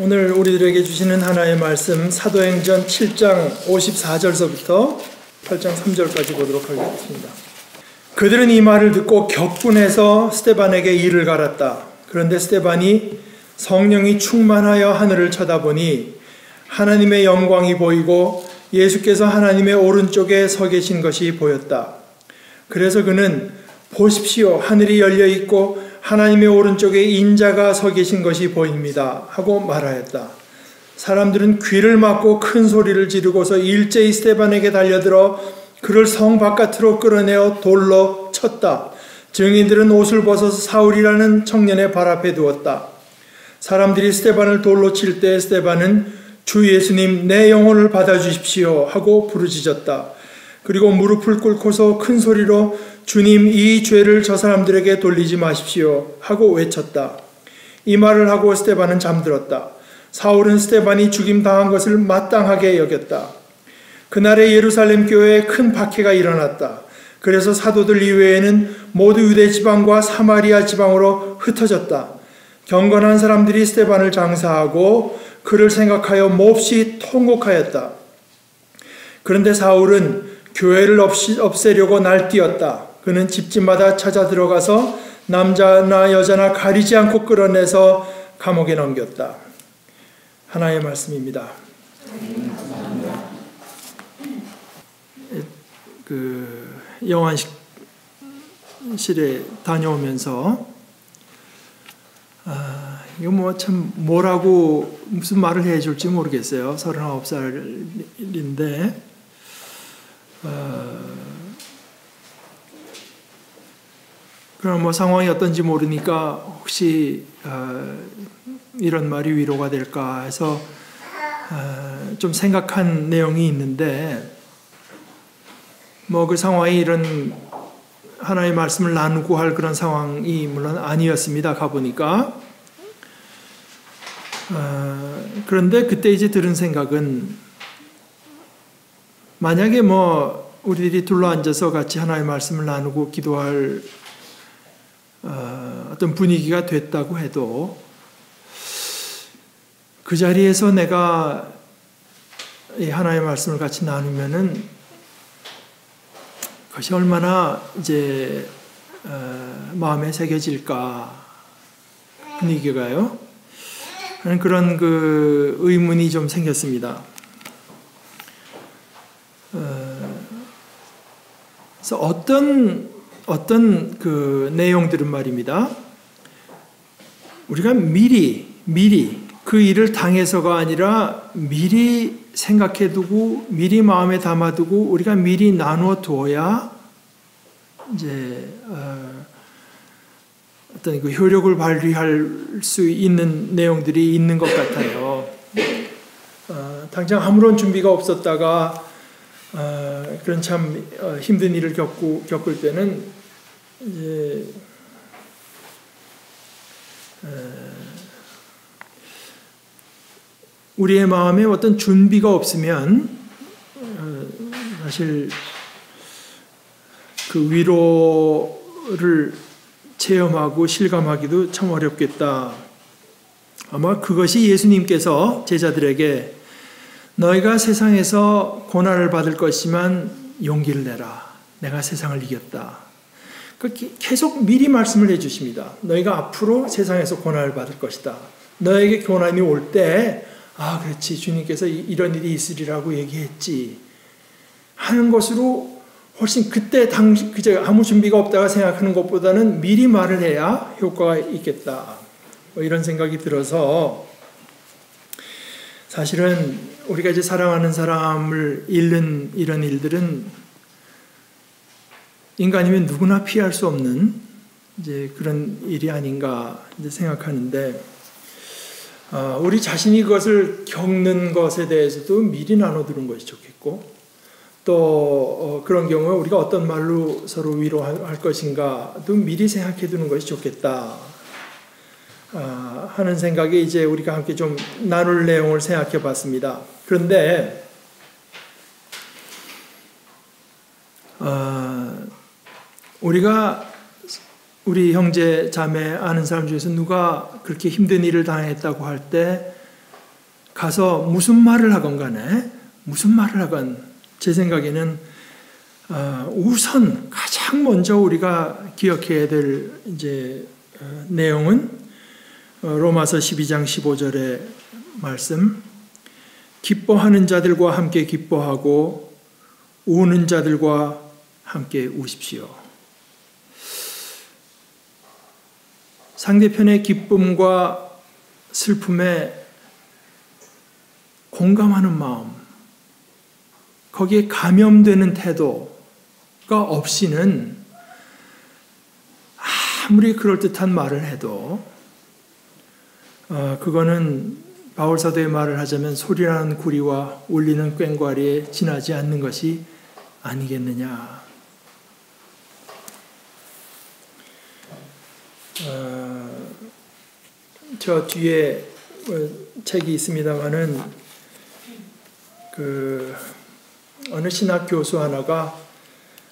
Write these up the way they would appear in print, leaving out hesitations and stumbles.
오늘 우리들에게 주시는 하나의 말씀 사도행전 7장 54절서부터 8장 3절까지 보도록 하겠습니다. 그들은 이 말을 듣고 격분해서 스데반에게 이를 갈았다. 그런데 스데반이 성령이 충만하여 하늘을 쳐다보니 하나님의 영광이 보이고 예수께서 하나님의 오른쪽에 서 계신 것이 보였다. 그래서 그는 보십시오, 하늘이 열려 있고 하나님의 오른쪽에 인자가 서 계신 것이 보입니다 하고 말하였다. 사람들은 귀를 막고 큰 소리를 지르고서 일제히 스데반에게 달려들어 그를 성 바깥으로 끌어내어 돌로 쳤다. 증인들은 옷을 벗어서 사울이라는 청년의 발 앞에 두었다. 사람들이 스데반을 돌로 칠 때 스데반은 주 예수님, 내 영혼을 받아주십시오 하고 부르짖었다. 그리고 무릎을 꿇고서 큰 소리로 주님, 이 죄를 저 사람들에게 돌리지 마십시오 하고 외쳤다. 이 말을 하고 스데반은 잠들었다. 사울은 스데반이 죽임당한 것을 마땅하게 여겼다. 그날의 예루살렘 교회에 큰 박해가 일어났다. 그래서 사도들 이외에는 모두 유대 지방과 사마리아 지방으로 흩어졌다. 경건한 사람들이 스데반을 장사하고 그를 생각하여 몹시 통곡하였다. 그런데 사울은 교회를 없애려고 날뛰었다. 그는 집집마다 찾아 들어가서 남자나 여자나 가리지 않고 끌어내서 감옥에 넘겼다. 하나의 말씀입니다. 영안실에 다녀오면서 이거 뭐 참 뭐라고 무슨 말을 해줄지 모르겠어요. 39살인데 그럼 뭐 상황이 어떤지 모르니까 혹시 이런 말이 위로가 될까 해서 좀 생각한 내용이 있는데, 뭐 그 상황이 이런 하나의 말씀을 나누고 할 그런 상황이 물론 아니었습니다. 가보니까. 그런데 그때 이제 들은 생각은, 만약에 뭐 우리들이 둘러앉아서 같이 하나의 말씀을 나누고 기도할 어떤 분위기가 됐다고 해도 그 자리에서 내가 하나의 말씀을 같이 나누면은 그것이 얼마나 이제 마음에 새겨질까, 분위기가요. 그런 그 의문이 좀 생겼습니다. 그래서 어떤 그 내용들은 말입니다. 우리가 미리 그 일을 당해서가 아니라 미리 생각해두고 미리 마음에 담아두고 우리가 미리 나누어 두어야 이제 어떤 그 효력을 발휘할 수 있는 내용들이 있는 것 같아요. 당장 아무런 준비가 없었다가 그런 참 힘든 일을 겪을 때는 이제 우리의 마음에 어떤 준비가 없으면 사실 그 위로를 체험하고 실감하기도 참 어렵겠다. 아마 그것이 예수님께서 제자들에게 너희가 세상에서 고난을 받을 것이지만 용기를 내라. 내가 세상을 이겼다. 계속 미리 말씀을 해주십니다. 너희가 앞으로 세상에서 고난을 받을 것이다. 너에게 고난이 올 때 그렇지, 주님께서 이런 일이 있으리라고 얘기했지 하는 것으로 훨씬 그때 아무 준비가 없다가 생각하는 것보다는 미리 말을 해야 효과가 있겠다. 뭐 이런 생각이 들어서, 사실은 우리가 이제 사랑하는 사람을 잃는 이런 일들은 인간이면 누구나 피할 수 없는 이제 그런 일이 아닌가 이제 생각하는데, 우리 자신이 그것을 겪는 것에 대해서도 미리 나눠두는 것이 좋겠고, 또 그런 경우에 우리가 어떤 말로 서로 위로할 것인가도 미리 생각해두는 것이 좋겠다 하는 생각에 이제 우리가 함께 좀 나눌 내용을 생각해봤습니다. 그런데 우리 형제 자매 아는 사람 중에서 누가 그렇게 힘든 일을 당했다고 할 때 가서 무슨 말을 하건 간에 무슨 말을 하건 제 생각에는 우선 가장 먼저 우리가 기억해야 될 내용은 로마서 12장 15절의 말씀, 기뻐하는 자들과 함께 기뻐하고 우는 자들과 함께 우십시오. 상대편의 기쁨과 슬픔에 공감하는 마음, 거기에 감염되는 태도가 없이는 아무리 그럴듯한 말을 해도 그거는 바울 사도의 말을 하자면 소리나는 구리와 울리는 꽹과리에 지나지 않는 것이 아니겠느냐. 저 뒤에 책이 있습니다만은 어느 신학 교수 하나가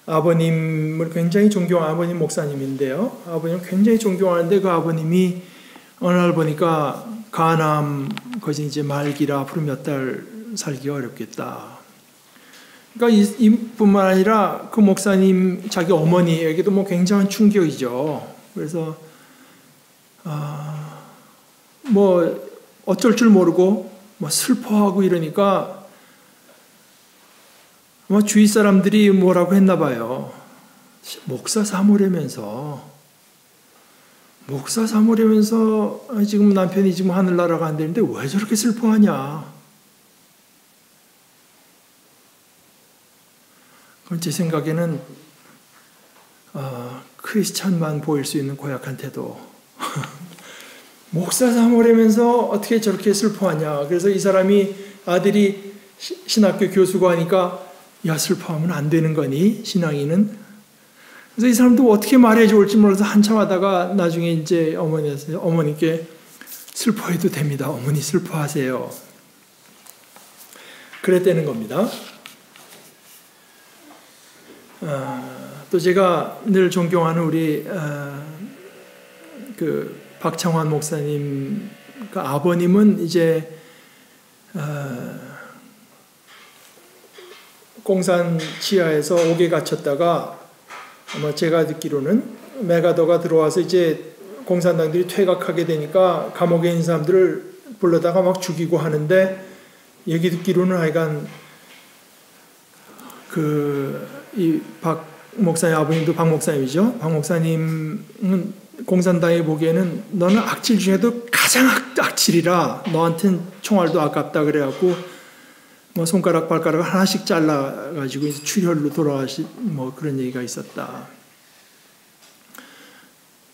아버님을 굉장히 존경하는 아버님 목사님인데요. 아버님 굉장히 존경하는데 그 아버님이 어느 날 보니까 간암 거진 이제 말기라 앞으로 몇 달 살기 어렵겠다. 그러니까 이뿐만 아니라 그 목사님 자기 어머니에게도 뭐 굉장한 충격이죠. 그래서 뭐 어쩔 줄 모르고 뭐 슬퍼하고 이러니까 뭐 주위 사람들이 뭐라고 했나 봐요. 목사 사모라면서 지금 남편이 지금 하늘 날아간다는데 왜 저렇게 슬퍼하냐. 그건 제 생각에는 크리스찬만 보일 수 있는 고약한 태도. 목사 사모라면서 어떻게 저렇게 슬퍼하냐. 그래서 이 사람이 아들이 신학교 교수가 하니까 야, 슬퍼하면 안 되는 거니 신앙인은. 그래서 이 사람도 어떻게 말해 좋을지 몰라서 한참 하다가 나중에 이제 어머니께 슬퍼해도 됩니다. 어머니 슬퍼하세요. 그랬다는 겁니다. 또 제가 늘 존경하는 우리 그 박창환 목사님 그 아버님은 이제 공산 지하에서 옥에 갇혔다가 아마 제가 듣기로는 메가더가 들어와서 이제 공산당들이 퇴각하게 되니까 감옥에 있는 사람들을 불러다가 막 죽이고 하는데 얘기 듣기로는 하여간 이 박 목사님 아버님도 박 목사님이죠. 박 목사님은 공산당이 보기에는 너는 악질 중에도 가장 악질이라 너한텐 총알도 아깝다 그래갖고 뭐 손가락 발가락 하나씩 잘라가지고 이제 출혈로 돌아가시 뭐 그런 얘기가 있었다.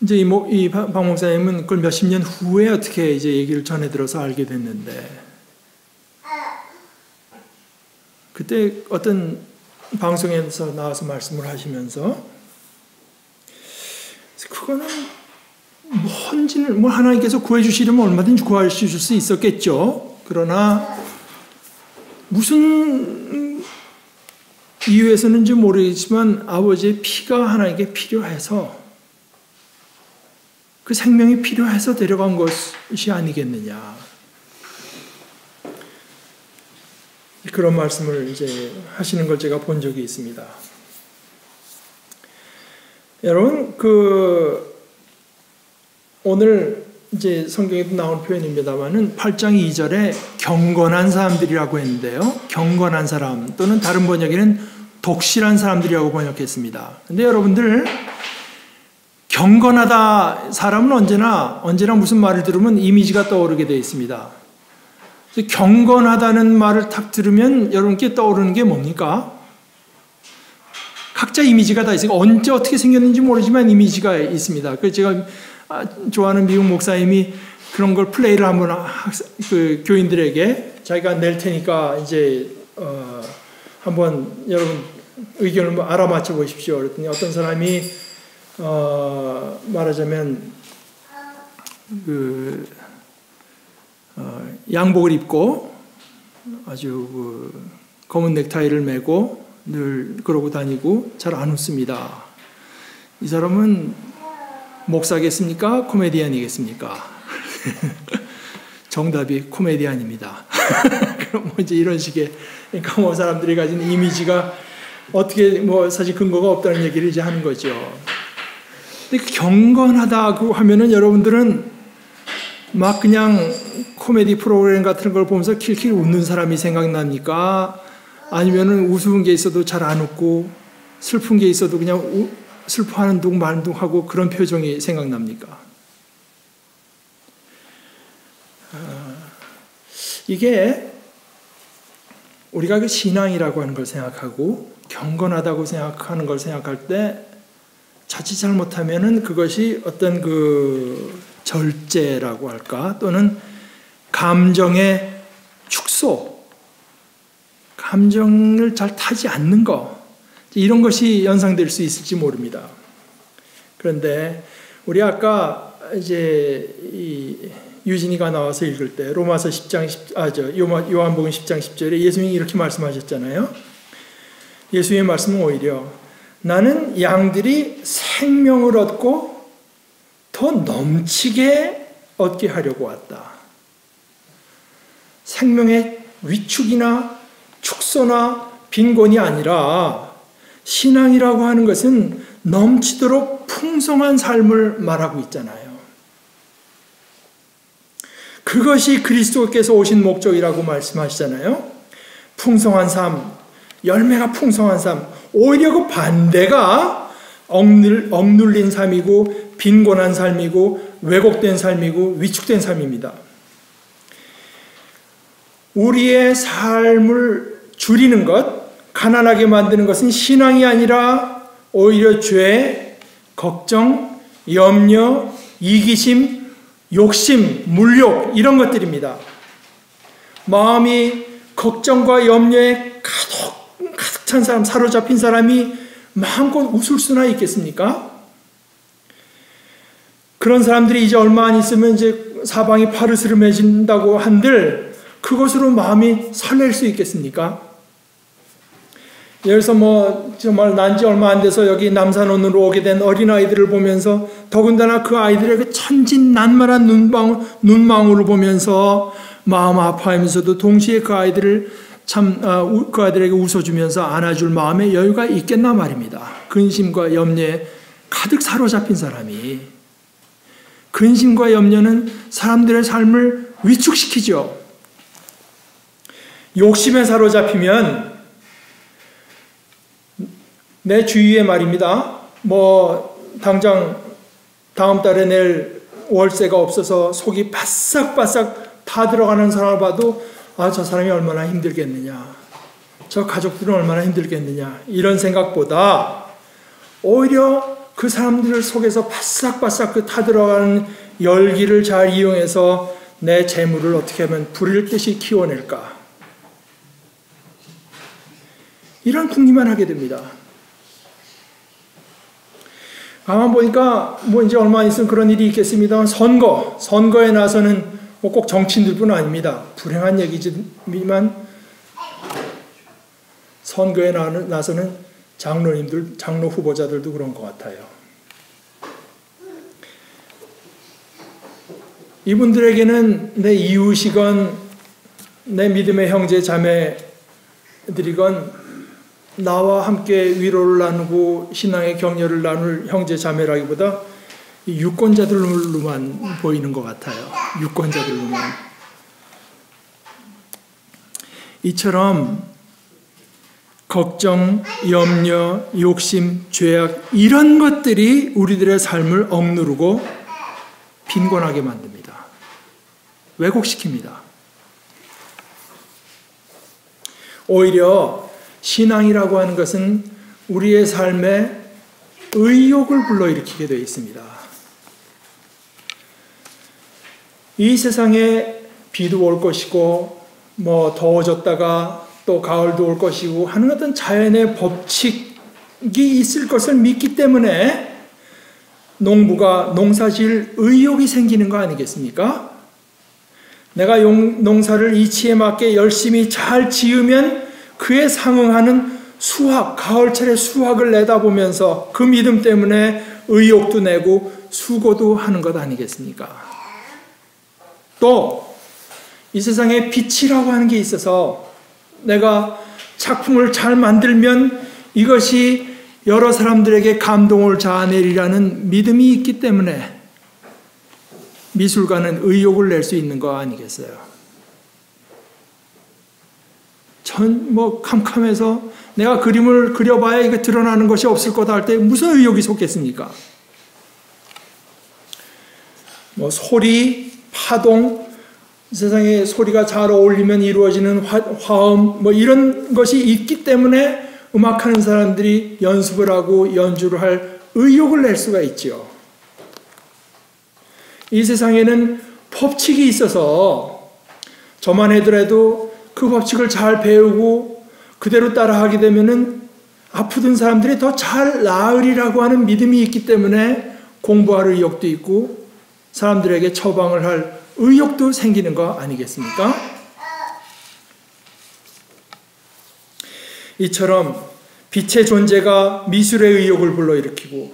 이제 이 박 목사님은 그걸 몇십 년 후에 어떻게 이제 얘기를 전해 들어서 알게 됐는데 그때 어떤 방송에서 나와서 말씀을 하시면서 그거는 뭐 하나님께서 구해주시려면 얼마든지 구하실 수 있었겠죠. 그러나 무슨 이유에서는지 모르겠지만 아버지의 피가 하나님께 필요해서 그 생명이 필요해서 데려간 것이 아니겠느냐. 그런 말씀을 이제 하시는 걸 제가 본 적이 있습니다. 여러분, 오늘 이제 성경에도 나온 표현입니다만은 8장 2절에 경건한 사람들이라고 했는데요. 경건한 사람 또는 다른 번역에는 독실한 사람들이라고 번역했습니다. 근데 여러분들 경건하다 사람은 언제나 무슨 말을 들으면 이미지가 떠오르게 되어 있습니다. 경건하다는 말을 딱 들으면 여러분께 떠오르는 게 뭡니까? 각자 이미지가 다 있으니까 언제 어떻게 생겼는지 모르지만 이미지가 있습니다. 그래서 제가 좋아하는 미국 목사님이 그런 걸 플레이를 한번 그 교인들에게 자기가 낼 테니까 이제 한번 여러분 의견을 알아맞혀 보십시오. 그랬더니 어떤 사람이 말하자면 양복을 입고 아주 검은 넥타이를 메고 늘 그러고 다니고 잘 안 웃습니다. 이 사람은 목사겠습니까? 코미디언이겠습니까? 정답이 코미디언입니다. 그럼 뭐 이제 이런 식의, 그러니까 뭐 사람들이 가진 이미지가 어떻게 뭐 사실 근거가 없다는 얘기를 이제 하는 거죠. 근데 경건하다고 하면은 여러분들은 막 그냥 코미디 프로그램 같은 걸 보면서 킬킬 웃는 사람이 생각납니까? 아니면은 우스운 게 있어도 잘 안 웃고 슬픈 게 있어도 그냥 슬퍼하는 둥 마는 둥 하고 그런 표정이 생각납니까? 이게 우리가 그 신앙이라고 하는 걸 생각하고 경건하다고 생각하는 걸 생각할 때 자칫 잘못하면은 그것이 어떤 그 절제라고 할까, 또는 감정의 축소, 감정을 잘 타지 않는 거, 이런 것이 연상될 수 있을지 모릅니다. 그런데 우리 아까 이제 이 유진이가 나와서 읽을 때 로마서 10장 요한복음 10장 10절에 예수님이 이렇게 말씀하셨잖아요. 예수님의 말씀은 오히려 나는 양들이 생명을 얻고 더 넘치게 얻게 하려고 왔다. 생명의 위축이나 축소나 빈곤이 아니라 신앙이라고 하는 것은 넘치도록 풍성한 삶을 말하고 있잖아요. 그것이 그리스도께서 오신 목적이라고 말씀하시잖아요. 풍성한 삶, 열매가 풍성한 삶, 오히려 그 반대가 억눌린 삶이고 빈곤한 삶이고 왜곡된 삶이고 위축된 삶입니다. 우리의 삶을 줄이는 것, 가난하게 만드는 것은 신앙이 아니라 오히려 죄, 걱정, 염려, 이기심, 욕심, 물욕, 이런 것들입니다. 마음이 걱정과 염려에 가득 찬 사람, 사로잡힌 사람이 마음껏 웃을 수나 있겠습니까? 그런 사람들이 이제 얼마 안 있으면 이제 사방이 파르스름해진다고 한들 그것으로 마음이 설렐 수 있겠습니까? 예를 들어서 뭐 정말 난지 얼마 안 돼서 여기 남산원으로 오게 된 어린아이들을 보면서 더군다나 그 아이들의 그 천진난만한 눈망울을 보면서 마음 아파하면서도 동시에 그 아이들을 그 아이들에게 웃어주면서 안아줄 마음의 여유가 있겠나 말입니다. 근심과 염려에 가득 사로잡힌 사람이, 근심과 염려는 사람들의 삶을 위축시키죠. 욕심에 사로잡히면 내 주위에 말입니다. 뭐 당장 다음 달에 낼 월세가 없어서 속이 바싹바싹 다 들어가는 사람을 봐도 아, 저 사람이 얼마나 힘들겠느냐, 저 가족들은 얼마나 힘들겠느냐, 이런 생각보다 오히려 그 사람들 속에서 바싹바싹 그 타들어가는 열기를 잘 이용해서 내 재물을 어떻게 하면 불일 듯이 키워낼까, 이런 궁리만 하게 됩니다. 가만 보니까 뭐 이제 얼마 있으면 그런 일이 있겠습니다만 선거에 나서는 뭐 꼭 정치인들뿐 아닙니다. 불행한 얘기지만 선거에 나서는 장로님들, 장로 후보자들도 그런 것 같아요. 이분들에게는 내 이웃이건 내 믿음의 형제 자매들이건 나와 함께 위로를 나누고 신앙의 격려를 나눌 형제 자매라기보다 유권자들로만 보이는 것 같아요. 유권자들로만. 이처럼 걱정, 염려, 욕심, 죄악, 이런 것들이 우리들의 삶을 억누르고 빈곤하게 만듭니다. 왜곡시킵니다. 오히려 신앙이라고 하는 것은 우리의 삶에 의욕을 불러일으키게 되어 있습니다. 이 세상에 비도 올 것이고 뭐 더워졌다가 또 가을도 올 것이고 하는 어떤 자연의 법칙이 있을 것을 믿기 때문에 농부가 농사지을 의욕이 생기는 거 아니겠습니까? 내가 농사를 이치에 맞게 열심히 잘 지으면 그에 상응하는 수확, 가을철에 수확을 내다보면서 그 믿음 때문에 의욕도 내고 수고도 하는 것 아니겠습니까? 또 이 세상에 빛이라고 하는 게 있어서 내가 작품을 잘 만들면 이것이 여러 사람들에게 감동을 자아내리라는 믿음이 있기 때문에 미술가는 의욕을 낼 수 있는 거 아니겠어요? 전 캄캄해서 내가 그림을 그려봐야 이게 드러나는 것이 없을 거다 할 때 무슨 의욕이 솟겠습니까? 소리, 파동, 세상에 소리가 잘 어울리면 이루어지는 화음 이런 것이 있기 때문에 음악하는 사람들이 연습을 하고 연주를 할 의욕을 낼 수가 있죠. 이 세상에는 법칙이 있어서 저만 하더라도 그 법칙을 잘 배우고 그대로 따라하게 되면은 아프던 사람들이 더 잘 나으리라고 하는 믿음이 있기 때문에 공부할 의욕도 있고 사람들에게 처방을 할 의욕도 생기는 거 아니겠습니까? 이처럼 빛의 존재가 미술의 의욕을 불러일으키고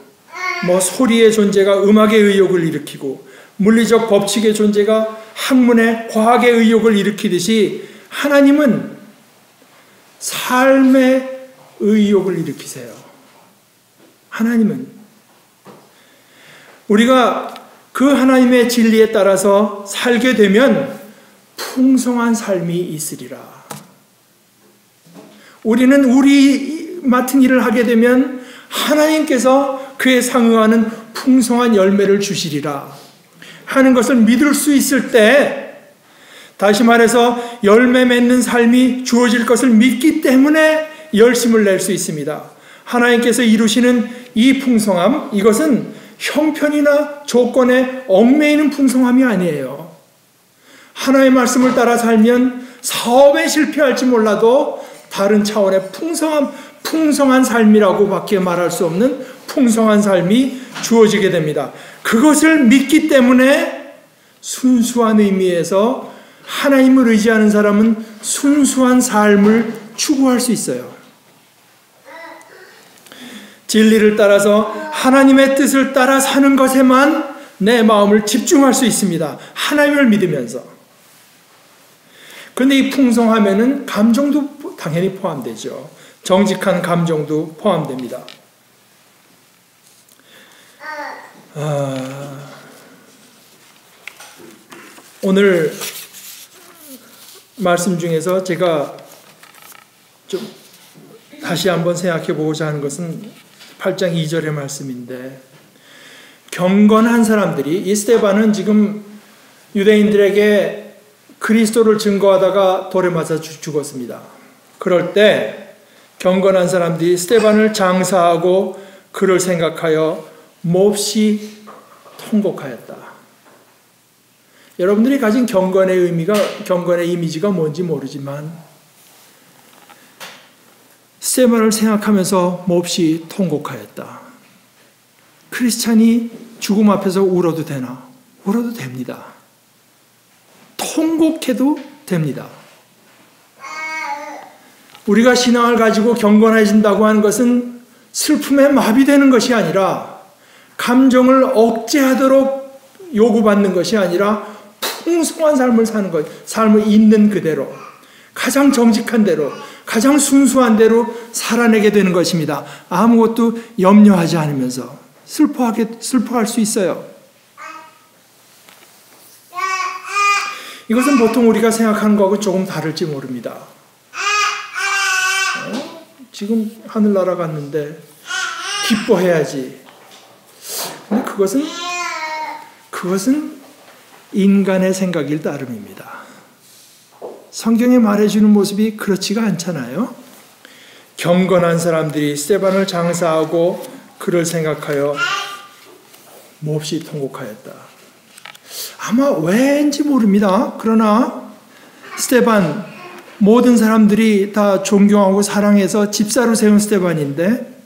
소리의 존재가 음악의 의욕을 일으키고 물리적 법칙의 존재가 학문의 과학의 의욕을 일으키듯이 하나님은 삶의 의욕을 일으키세요. 하나님은 우리가 그 하나님의 진리에 따라서 살게 되면 풍성한 삶이 있으리라. 우리는 우리 맡은 일을 하게 되면 하나님께서 그에 상응하는 풍성한 열매를 주시리라 하는 것을 믿을 수 있을 때, 다시 말해서 열매 맺는 삶이 주어질 것을 믿기 때문에 열심을 낼 수 있습니다. 하나님께서 이루시는 이 풍성함, 이것은 형편이나 조건에 얽매이는 풍성함이 아니에요. 하나님의 말씀을 따라 살면 사업에 실패할지 몰라도 다른 차원의 풍성한 삶이라고 밖에 말할 수 없는 풍성한 삶이 주어지게 됩니다. 그것을 믿기 때문에 순수한 의미에서 하나님을 의지하는 사람은 순수한 삶을 추구할 수 있어요. 진리를 따라서 하나님의 뜻을 따라 사는 것에만 내 마음을 집중할 수 있습니다. 하나님을 믿으면서. 그런데 이 풍성함에는 감정도 당연히 포함되죠. 정직한 감정도 포함됩니다. 오늘 말씀 중에서 제가 좀 다시 한번 생각해 보고자 하는 것은 8장 2절의 말씀인데, 경건한 사람들이, 이 스데반은 지금 유대인들에게 그리스도를 증거하다가 돌에 맞아 죽었습니다. 그럴 때 경건한 사람들이 스데반을 장사하고 그를 생각하여 몹시 통곡하였다. 여러분들이 가진 경건의 이미지가 뭔지 모르지만 스데반을 생각하면서 몹시 통곡하였다. 크리스찬이 죽음 앞에서 울어도 되나? 울어도 됩니다. 통곡해도 됩니다. 우리가 신앙을 가지고 경건해진다고 하는 것은 슬픔에 마비되는 것이 아니라, 감정을 억제하도록 요구받는 것이 아니라 풍성한 삶을 사는 것, 삶을 있는 그대로, 가장 정직한 대로, 가장 순수한 대로 살아내게 되는 것입니다. 아무것도 염려하지 않으면서 슬퍼할 수 있어요. 이것은 보통 우리가 생각하는 것하고 조금 다를지 모릅니다. 지금 하늘나라 갔는데 기뻐해야지. 근데 그것은 인간의 생각일 따름입니다. 성경에 말해주는 모습이 그렇지가 않잖아요. 경건한 사람들이 스데반을 장사하고 그를 생각하여 몹시 통곡하였다. 아마 왠지 모릅니다. 그러나 스데반, 모든 사람들이 다 존경하고 사랑해서 집사로 세운 스데반인데,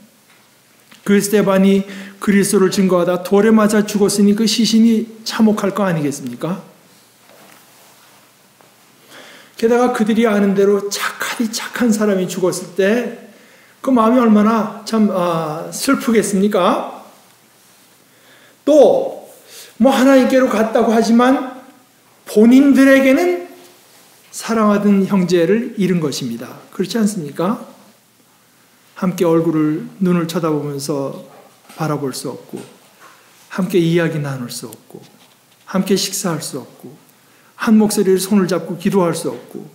그 스데반이 그리스도를 증거하다 돌에 맞아 죽었으니 그 시신이 참혹할 거 아니겠습니까? 게다가 그들이 아는 대로 착한 사람이 죽었을 때 그 마음이 얼마나 참 슬프겠습니까? 또 하나님께로 갔다고 하지만 본인들에게는 사랑하던 형제를 잃은 것입니다. 그렇지 않습니까? 함께 눈을 쳐다보면서 바라볼 수 없고, 함께 이야기 나눌 수 없고, 함께 식사할 수 없고, 한 목소리를 손을 잡고 기도할 수 없고,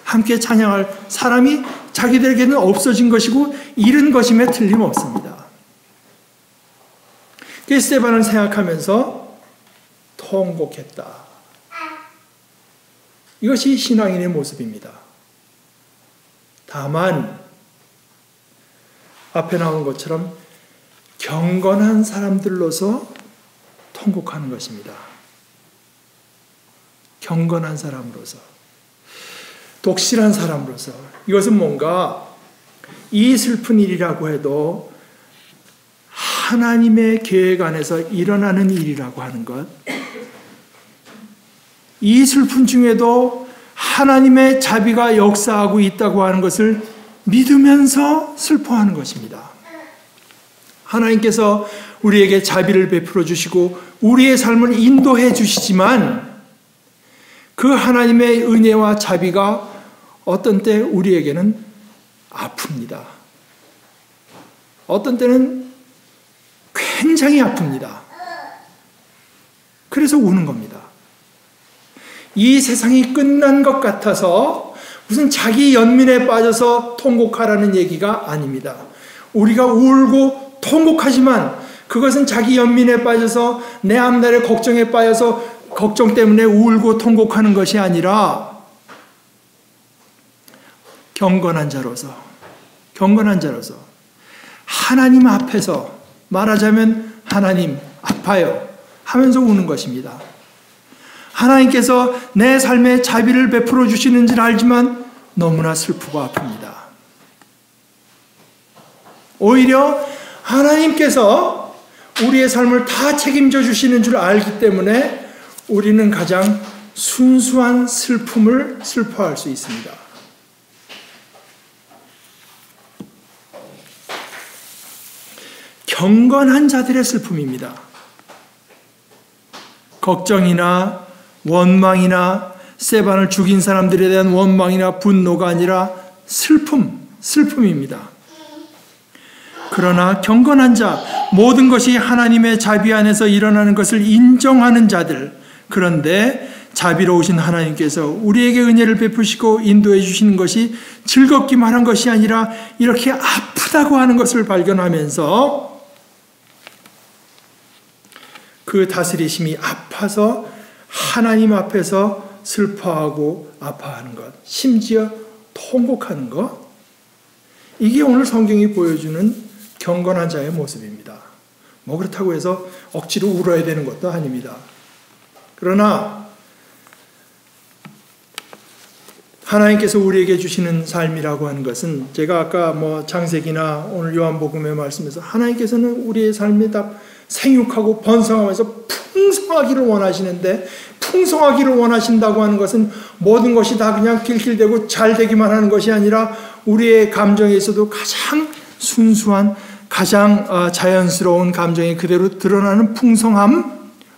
함께 찬양할 사람이 자기들에게는 없어진 것이고 잃은 것임에 틀림없습니다. 스데반을 생각하면서 통곡했다. 이것이 신앙인의 모습입니다. 다만 앞에 나온 것처럼 경건한 사람들로서 통곡하는 것입니다. 경건한 사람으로서, 독실한 사람으로서. 이것은 뭔가 이 슬픈 일이라고 해도 하나님의 계획 안에서 일어나는 일이라고 하는 것, 이 슬픔 중에도 하나님의 자비가 역사하고 있다고 하는 것을 믿으면서 슬퍼하는 것입니다. 하나님께서 우리에게 자비를 베풀어 주시고 우리의 삶을 인도해 주시지만 그 하나님의 은혜와 자비가 어떤 때 우리에게는 아픕니다. 어떤 때는 굉장히 아픕니다. 그래서 우는 겁니다. 이 세상이 끝난 것 같아서 무슨 자기 연민에 빠져서 통곡하라는 얘기가 아닙니다. 우리가 울고 통곡하지만 그것은 자기 연민에 빠져서 내 앞날의 걱정에 빠져서 걱정 때문에 울고 통곡하는 것이 아니라 경건한 자로서 하나님 앞에서 말하자면 하나님 아파요 하면서 우는 것입니다. 하나님께서 내 삶에 자비를 베풀어 주시는 줄 알지만 너무나 슬프고 아픕니다. 오히려 하나님께서 우리의 삶을 다 책임져 주시는 줄 알기 때문에 우리는 가장 순수한 슬픔을 슬퍼할 수 있습니다. 경건한 자들의 슬픔입니다. 걱정이나 원망이나 스데반을 죽인 사람들에 대한 원망이나 분노가 아니라 슬픔입니다. 그러나 경건한 자, 모든 것이 하나님의 자비 안에서 일어나는 것을 인정하는 자들, 그런데 자비로우신 하나님께서 우리에게 은혜를 베푸시고 인도해 주시는 것이 즐겁기만 한 것이 아니라 이렇게 아프다고 하는 것을 발견하면서 그 다스리심이 아파서 하나님 앞에서 슬퍼하고 아파하는 것, 심지어 통곡하는 것, 이게 오늘 성경이 보여주는 경건한 자의 모습입니다. 뭐 그렇다고 해서 억지로 울어야 되는 것도 아닙니다. 그러나 하나님께서 우리에게 주시는 삶이라고 하는 것은 제가 아까 창세기나 오늘 요한복음의 말씀에서 하나님께서는 우리의 삶이 다 생육하고 번성하면서 풍성하기를 원하시는데 풍성하기를 원하신다고 하는 것은 모든 것이 다 그냥 길길대고 잘 되기만 하는 것이 아니라 우리의 감정에서도 가장 순수한 가장 자연스러운 감정이 그대로 드러나는 풍성함을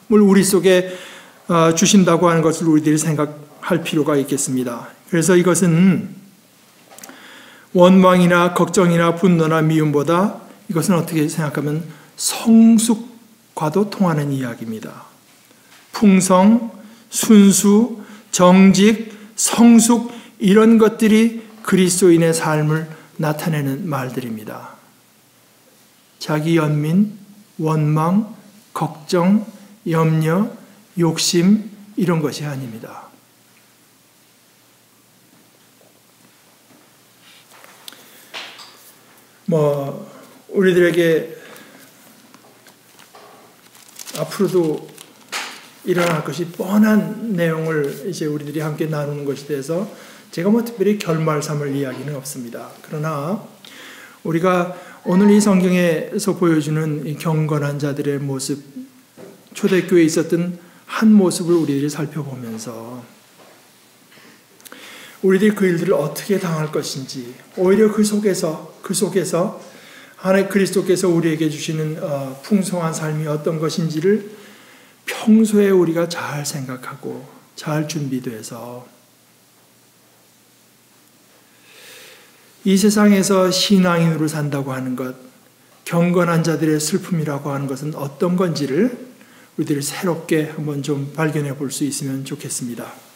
우리 속에 주신다고 하는 것을 우리들이 생각할 필요가 있겠습니다. 그래서 이것은 원망이나 걱정이나 분노나 미움보다 이것은 어떻게 생각하면 성숙과도 통하는 이야기입니다. 풍성, 순수, 정직, 성숙 이런 것들이 그리스도인의 삶을 나타내는 말들입니다. 자기 연민, 원망, 걱정, 염려, 욕심 이런 것이 아닙니다. 우리들에게 앞으로도 일어날 것이 뻔한 내용을 이제 우리들이 함께 나누는 것에 대해서 제가 특별히 결말 삼을 이야기는 없습니다. 그러나 우리가 오늘 이 성경에서 보여주는 이 경건한 자들의 모습, 초대교회에 있었던 한 모습을 우리들이 살펴보면서 우리들이 그 일들을 어떻게 당할 것인지, 오히려 그 속에서 하나님 그리스도께서 우리에게 주시는 풍성한 삶이 어떤 것인지를 평소에 우리가 잘 생각하고 잘 준비돼서 이 세상에서 신앙인으로 산다고 하는 것, 경건한 자들의 슬픔이라고 하는 것은 어떤 건지를 우리들이 새롭게 한번 좀 발견해 볼 수 있으면 좋겠습니다.